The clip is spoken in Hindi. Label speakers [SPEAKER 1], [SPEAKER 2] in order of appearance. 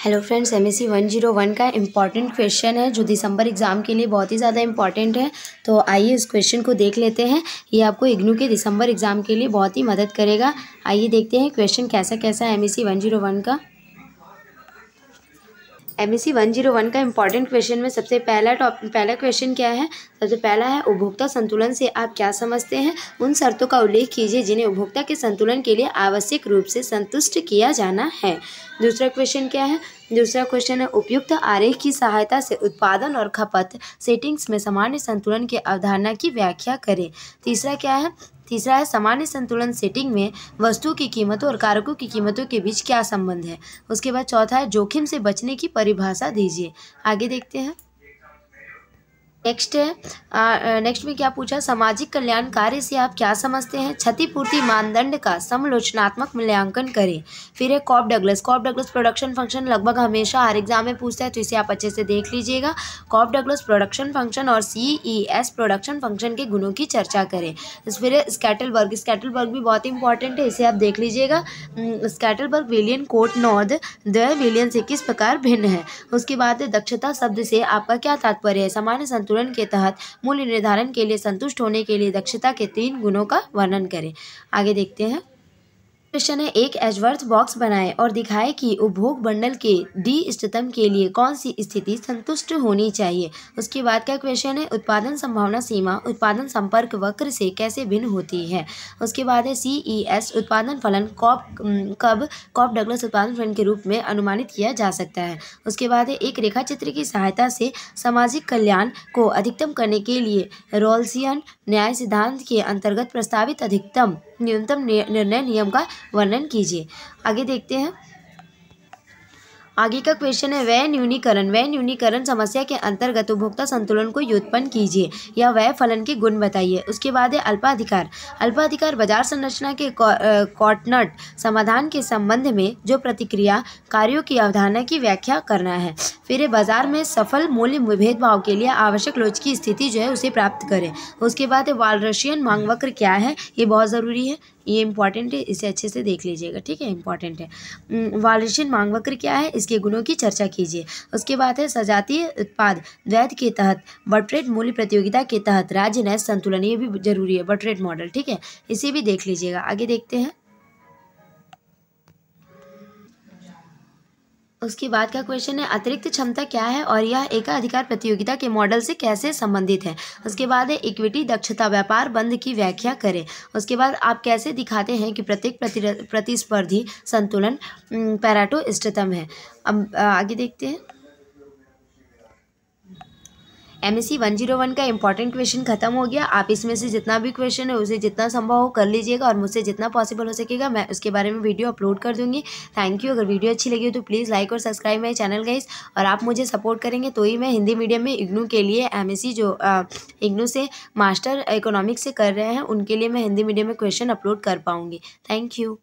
[SPEAKER 1] हेलो फ्रेंड्स, एमएससी 101 का इम्पॉर्टेंट क्वेश्चन है जो दिसंबर एग्ज़ाम के लिए बहुत ही ज़्यादा इम्पॉर्टेंट है। तो आइए इस क्वेश्चन को देख लेते हैं। ये आपको इग्नू के दिसंबर एग्ज़ाम के लिए बहुत ही मदद करेगा। आइए देखते हैं क्वेश्चन कैसा है एमएससी 101 का। एमएससी 101 का इम्पॉर्टेंट क्वेश्चन में सबसे पहला क्वेश्चन क्या है। सबसे पहला है, उपभोक्ता संतुलन से आप क्या समझते हैं? उन शर्तों का उल्लेख कीजिए जिन्हें उपभोक्ता के संतुलन के लिए आवश्यक रूप से संतुष्ट किया जाना है। दूसरा क्वेश्चन क्या है? दूसरा क्वेश्चन है, उपयुक्त आरेख की सहायता से उत्पादन और खपत सेटिंग्स में सामान्य संतुलन की अवधारणा की व्याख्या करें। तीसरा क्या है? तीसरा है, सामान्य संतुलन सेटिंग में वस्तु की कीमतों और कारकों की कीमतों के बीच क्या संबंध है। उसके बाद चौथा है, जोखिम से बचने की परिभाषा दीजिए। आगे देखते हैं। नेक्स्ट में क्या पूछा, सामाजिक कल्याण कार्य से आप क्या समझते हैं? क्षतिपूर्ति मानदंड का समालोचनात्मक मूल्यांकन करें। फिर है कॉप डगलस प्रोडक्शन फंक्शन लगभग हमेशा हर एग्जाम में पूछता है, तो इसे आप अच्छे से देख लीजिएगा। कॉप डगलस प्रोडक्शन फंक्शन और CES प्रोडक्शन फंक्शन के गुणों की चर्चा करें। फिर स्कैटलबर्ग भी बहुत इंपॉर्टेंट है, इसे आप देख लीजिएगा। स्कैटलबर्ग विलियन कोट नॉर्थ द विलियन से किस प्रकार भिन्न है। उसके बाद दक्षता शब्द से आपका क्या तात्पर्य है? सामान्य संतुलन के तहत मूल्य निर्धारण के लिए संतुष्ट होने के लिए दक्षता के 3 गुणों का वर्णन करें। आगे देखते हैं। क्वेश्चन है, एक एजवर्थ बॉक्स बनाएं और दिखाएं कि उपभोग बंडल के डी इष्टतम के लिए कौन सी स्थिति संतुष्ट होनी चाहिए। उसके बाद का क्वेश्चन है, उत्पादन संभावना सीमा उत्पादन संपर्क वक्र से कैसे भिन्न होती है। उसके बाद है, CES उत्पादन फलन कब कॉप डगलस उत्पादन फलन के रूप में अनुमानित किया जा सकता है। उसके बाद है, एक रेखा चित्र की सहायता से सामाजिक कल्याण को अधिकतम करने के लिए रॉल्सियन न्याय सिद्धांत के अंतर्गत प्रस्तावित अधिकतम न्यूनतम निर्णय नियम का वर्णन कीजिए। आगे देखते हैं। आगे का क्वेश्चन है, व्यय न्यूनीकरण समस्या के अंतर्गत उपभोक्ता संतुलन को व्युत्पन्न कीजिए या व्यय फलन के गुण बताइए। उसके बाद है, अल्पाधिकार बाजार संरचना के कॉर्टनट समाधान के संबंध में जो प्रतिक्रिया कार्यों की अवधारणा की व्याख्या करना है। फिर है, बाजार में सफल मूल्य भेदभाव के लिए आवश्यक लोच की स्थिति जो है उसे प्राप्त करें। उसके बाद है, वालरशियन मांग वक्र क्या है, ये बहुत ज़रूरी है, ये इंपॉर्टेंट है, इसे अच्छे से देख लीजिएगा, ठीक है, इंपॉर्टेंट है। वालरशियन मांग वक्र क्या है, इसके गुणों की चर्चा कीजिए। उसके बाद है, सजातीय उत्पाद द्वैत के तहत बर्टरेट मूल्य प्रतियोगिता के तहत राज्य न्याय संतुलन, ये भी जरूरी है, बर्टरेट मॉडल, ठीक है, इसे भी देख लीजिएगा। आगे देखते हैं। उसके बाद का क्वेश्चन है, अतिरिक्त क्षमता क्या है और यह एकाधिकार प्रतियोगिता के मॉडल से कैसे संबंधित है। उसके बाद है, इक्विटी दक्षता व्यापार बंद की व्याख्या करें। उसके बाद आप कैसे दिखाते हैं कि प्रत्येक प्रतिस्पर्धी संतुलन पैरेटो इष्टतम है। अब आगे देखते हैं। एमएससी 101 का इंपॉर्टेंट क्वेश्चन खत्म हो गया। आप इसमें से जितना भी क्वेश्चन है उसे जितना संभव हो कर लीजिएगा और मुझसे जितना पॉसिबल हो सकेगा मैं उसके बारे में वीडियो अपलोड कर दूंगी। Thank you. अगर वीडियो अच्छी लगी हो तो प्लीज़ लाइक और सब्सक्राइब माई चैनल गाइस। और आप मुझे सपोर्ट करेंगे तो ही मैं हिंदी मीडियम में इग्नू के लिए एमएससी जो इग्नू से मास्टर इकोनॉमिक्स से कर रहे हैं उनके लिए मैं हिंदी मीडियम में क्वेश्चन अपलोड कर पाऊँगी। Thank you.